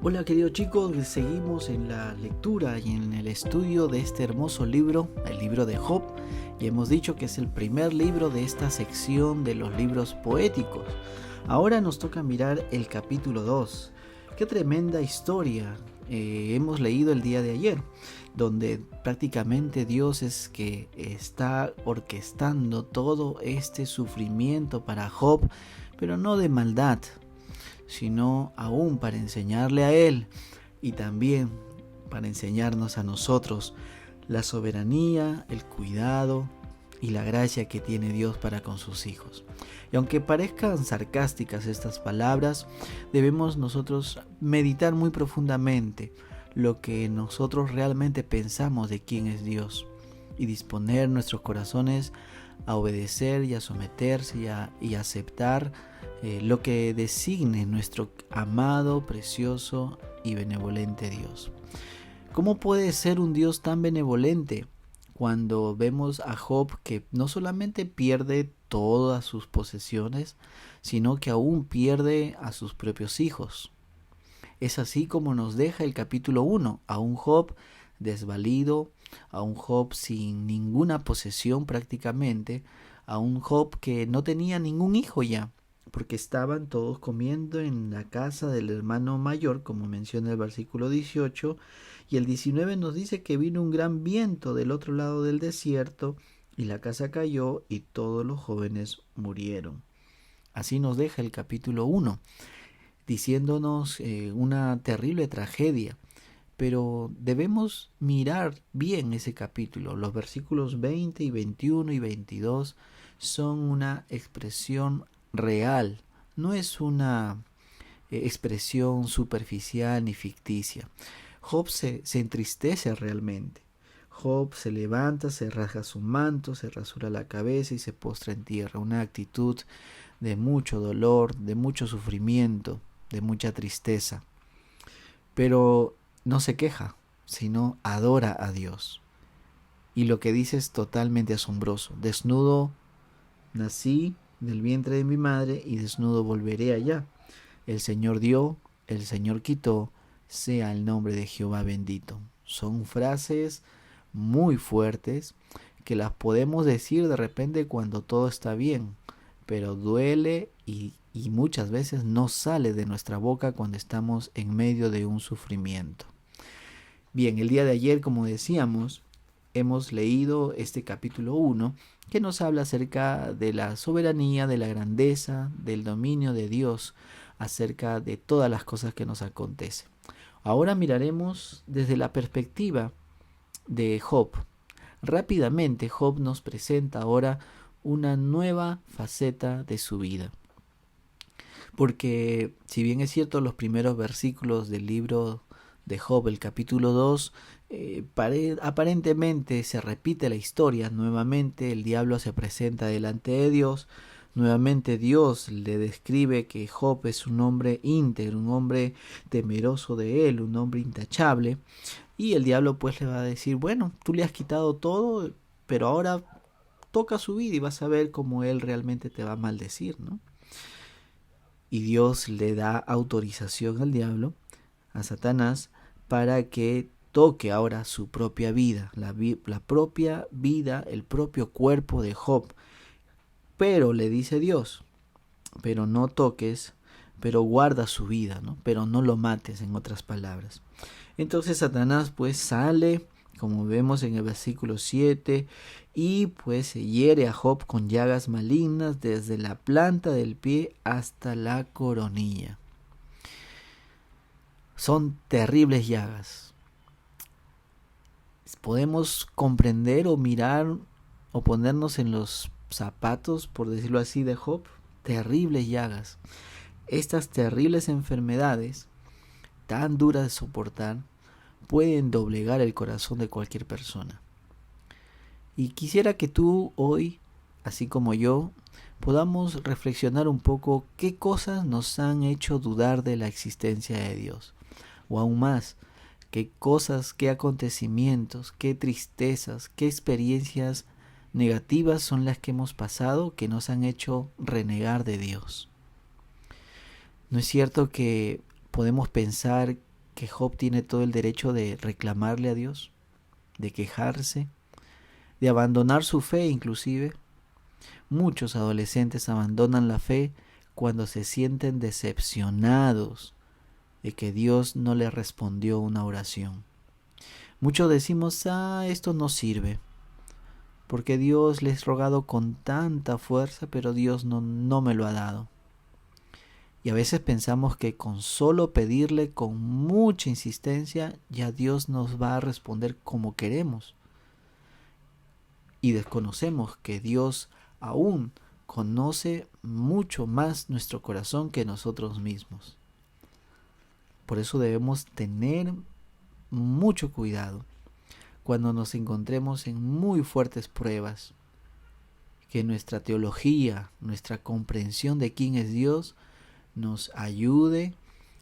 Hola queridos chicos, seguimos en la lectura y en el estudio de este hermoso libro, el libro de Job, y hemos dicho que es el primer libro de esta sección de los libros poéticos. Ahora nos toca mirar el capítulo 2. Qué tremenda historia hemos leído el día de ayer, donde prácticamente Dios es que está orquestando todo este sufrimiento para Job, pero no de maldad, sino aún para enseñarle a él y también para enseñarnos a nosotros la soberanía, el cuidado y la gracia que tiene Dios para con sus hijos. Y aunque parezcan sarcásticas estas palabras, debemos nosotros meditar muy profundamente lo que nosotros realmente pensamos de quién es Dios y disponer nuestros corazones a obedecer y a someterse y a aceptar lo que designe nuestro amado, precioso y benevolente Dios. ¿Cómo puede ser un Dios tan benevolente cuando vemos a Job que no solamente pierde todas sus posesiones, sino que aún pierde a sus propios hijos? Es así como nos deja el capítulo 1, a un Job desvalido, a un Job sin ninguna posesión prácticamente, a un Job que no tenía ningún hijo ya, porque estaban todos comiendo en la casa del hermano mayor, como menciona el versículo 18, y el 19 nos dice que vino un gran viento del otro lado del desierto, y la casa cayó, y todos los jóvenes murieron. Así nos deja el capítulo 1, diciéndonos una terrible tragedia. Pero debemos mirar bien ese capítulo. Los versículos 20 y 21 y 22 son una expresión real, no es una expresión superficial ni ficticia. Job se entristece realmente. Job se levanta, se rasga su manto, se rasura la cabeza y se postra en tierra. Una actitud de mucho dolor, de mucho sufrimiento, de mucha tristeza. Pero no se queja, sino adora a Dios. Y lo que dice es totalmente asombroso. Desnudo nací del vientre de mi madre y desnudo volveré allá. El Señor dio, el Señor quitó, sea el nombre de Jehová bendito. Son frases muy fuertes que las podemos decir de repente cuando todo está bien, pero duele y muchas veces no sale de nuestra boca cuando estamos en medio de un sufrimiento. Bien, el día de ayer, como decíamos, hemos leído este capítulo 1 que nos habla acerca de la soberanía, de la grandeza, del dominio de Dios, acerca de todas las cosas que nos acontecen. Ahora miraremos desde la perspectiva de Job. Rápidamente Job nos presenta ahora una nueva faceta de su vida. Porque si bien es cierto los primeros versículos del libro de Job, el capítulo 2, aparentemente se repite la historia. Nuevamente el diablo se presenta delante de Dios. Nuevamente Dios le describe que Job es un hombre íntegro, un hombre temeroso de él, un hombre intachable. Y el diablo pues le va a decir, bueno, tú le has quitado todo, pero ahora toca su vida y vas a ver cómo él realmente te va a maldecir, ¿no? Y Dios le da autorización al diablo, a Satanás, para que toque ahora su propia vida, la propia vida, el propio cuerpo de Job. Pero le dice Dios, pero no toques, pero guarda su vida, ¿no? Pero no lo mates, en otras palabras. Entonces Satanás pues sale, como vemos en el versículo 7, y pues se hiere a Job con llagas malignas desde la planta del pie hasta la coronilla. Son terribles llagas. Podemos comprender o mirar o ponernos en los zapatos, por decirlo así, de Job. Terribles llagas. Estas terribles enfermedades, tan duras de soportar, pueden doblegar el corazón de cualquier persona. Y quisiera que tú hoy, así como yo, podamos reflexionar un poco qué cosas nos han hecho dudar de la existencia de Dios. O aún más, qué cosas, qué acontecimientos, qué tristezas, qué experiencias negativas son las que hemos pasado que nos han hecho renegar de Dios. ¿No es cierto que podemos pensar que Job tiene todo el derecho de reclamarle a Dios, de quejarse, de abandonar su fe inclusive. Muchos adolescentes abandonan la fe cuando se sienten decepcionados de que Dios no les respondió una oración. Muchos decimos, esto no sirve, porque Dios les ha rogado con tanta fuerza, pero Dios no me lo ha dado. Y a veces pensamos que con solo pedirle con mucha insistencia, ya Dios nos va a responder como queremos. Y desconocemos que Dios aún conoce mucho más nuestro corazón que nosotros mismos. Por eso debemos tener mucho cuidado cuando nos encontremos en muy fuertes pruebas, que nuestra teología, nuestra comprensión de quién es Dios nos ayude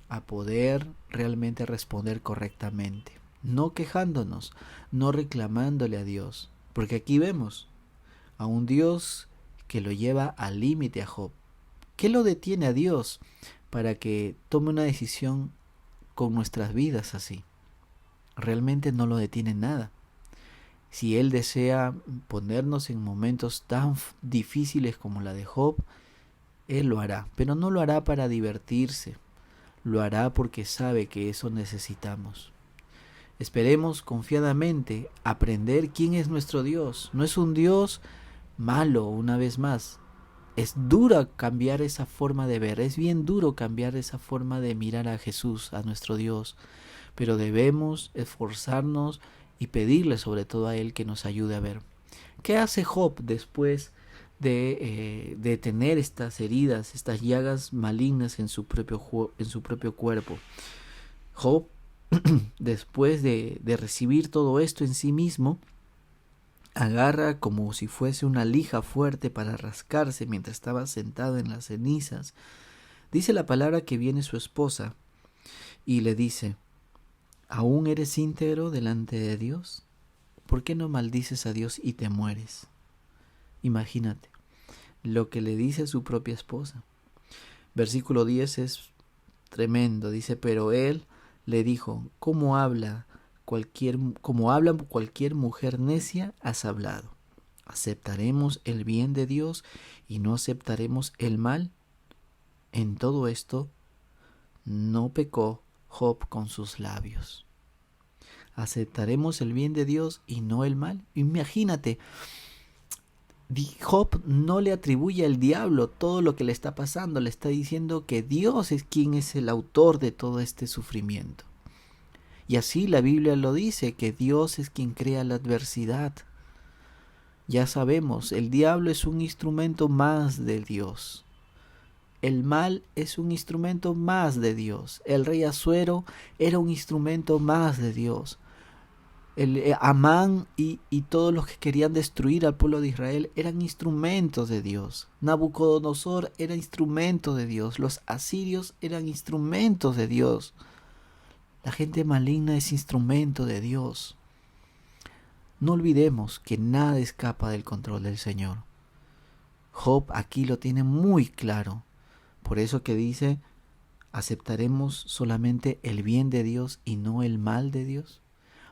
a poder realmente responder correctamente, no quejándonos, no reclamándole a Dios, porque aquí vemos a un Dios que lo lleva al límite a Job. ¿Qué lo detiene a Dios para que tome una decisión con nuestras vidas así? Realmente no lo detiene nada. Si Él desea ponernos en momentos tan difíciles como la de Job, Él lo hará, pero no lo hará para divertirse, lo hará porque sabe que eso necesitamos. Esperemos confiadamente aprender quién es nuestro Dios. No es un Dios malo, una vez más. Es duro cambiar esa forma de ver, es bien duro cambiar esa forma de mirar a Jesús, a nuestro Dios, pero debemos esforzarnos y pedirle sobre todo a Él que nos ayude a ver. ¿Qué hace Job después de tener estas heridas, estas llagas malignas en su propio cuerpo? Job, después de recibir todo esto en sí mismo, agarra como si fuese una lija fuerte para rascarse mientras estaba sentado en las cenizas. Dice la palabra que viene su esposa y le dice: ¿aún eres íntegro delante de Dios? ¿Por qué no maldices a Dios y te mueres? Imagínate lo que le dice su propia esposa. Versículo 10 es tremendo. Dice: pero él le dijo: ¿cómo habla cualquier mujer necia has hablado? ¿Aceptaremos el bien de Dios y no aceptaremos el mal? En todo esto no pecó Job con sus labios. ¿Aceptaremos el bien de Dios y no el mal? Imagínate, Job no le atribuye al diablo todo lo que le está pasando, le está diciendo que Dios es quien es el autor de todo este sufrimiento. Y así la Biblia lo dice, que Dios es quien crea la adversidad. Ya sabemos, el diablo es un instrumento más de Dios. El mal es un instrumento más de Dios. El rey Asuero era un instrumento más de Dios. Amán y todos los que querían destruir al pueblo de Israel eran instrumentos de Dios. Nabucodonosor era instrumento de Dios. Los asirios eran instrumentos de Dios. La gente maligna es instrumento de Dios. No olvidemos que nada escapa del control del Señor. Job aquí lo tiene muy claro. Por eso que dice: ¿aceptaremos solamente el bien de Dios y no el mal de Dios?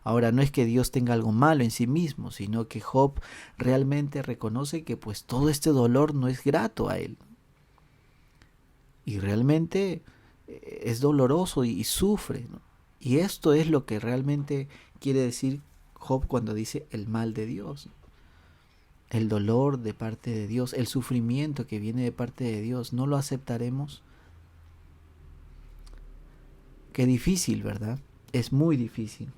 Ahora, no es que Dios tenga algo malo en sí mismo, sino que Job realmente reconoce que pues todo este dolor no es grato a él. Y realmente es doloroso y sufre, ¿no? Y esto es lo que realmente quiere decir Job cuando dice el mal de Dios. El dolor de parte de Dios, el sufrimiento que viene de parte de Dios, ¿no lo aceptaremos? Qué difícil, ¿verdad? Es muy difícil.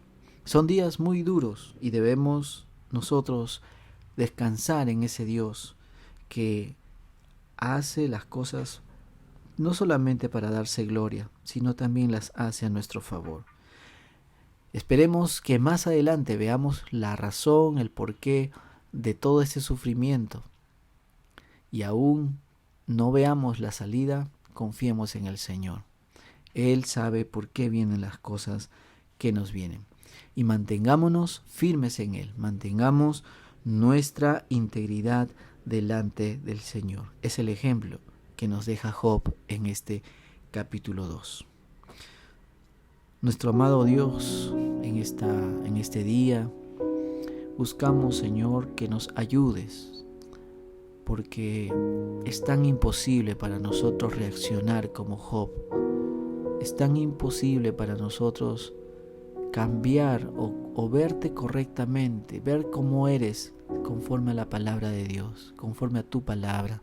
Son días muy duros y debemos nosotros descansar en ese Dios que hace las cosas no solamente para darse gloria, sino también las hace a nuestro favor. Esperemos que más adelante veamos la razón, el porqué de todo este sufrimiento, y aún no veamos la salida, confiemos en el Señor. Él sabe por qué vienen las cosas que nos vienen. Y mantengámonos firmes en Él, mantengamos nuestra integridad delante del Señor. Es el ejemplo que nos deja Job en este capítulo 2. Nuestro amado Dios, en este día, buscamos, Señor, que nos ayudes, porque es tan imposible para nosotros reaccionar como Job. Es tan imposible para nosotros cambiar o verte correctamente, ver cómo eres conforme a la palabra de Dios, conforme a tu palabra.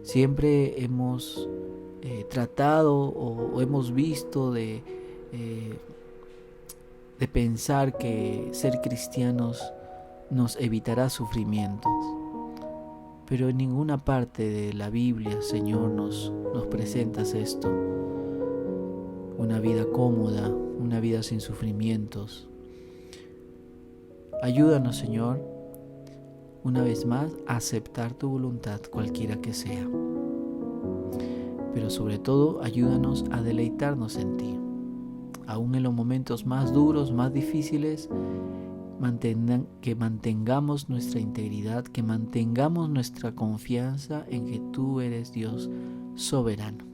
Siempre hemos tratado o hemos visto de pensar que ser cristianos nos evitará sufrimientos. Pero en ninguna parte de la Biblia, Señor, nos presentas esto. Una vida cómoda, una vida sin sufrimientos. Ayúdanos, Señor, una vez más, a aceptar tu voluntad, cualquiera que sea. Pero sobre todo, ayúdanos a deleitarnos en ti. Aún en los momentos más duros, más difíciles, que mantengamos nuestra integridad, que mantengamos nuestra confianza en que tú eres Dios soberano.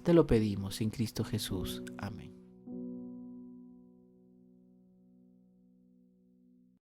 Te lo pedimos en Cristo Jesús. Amén.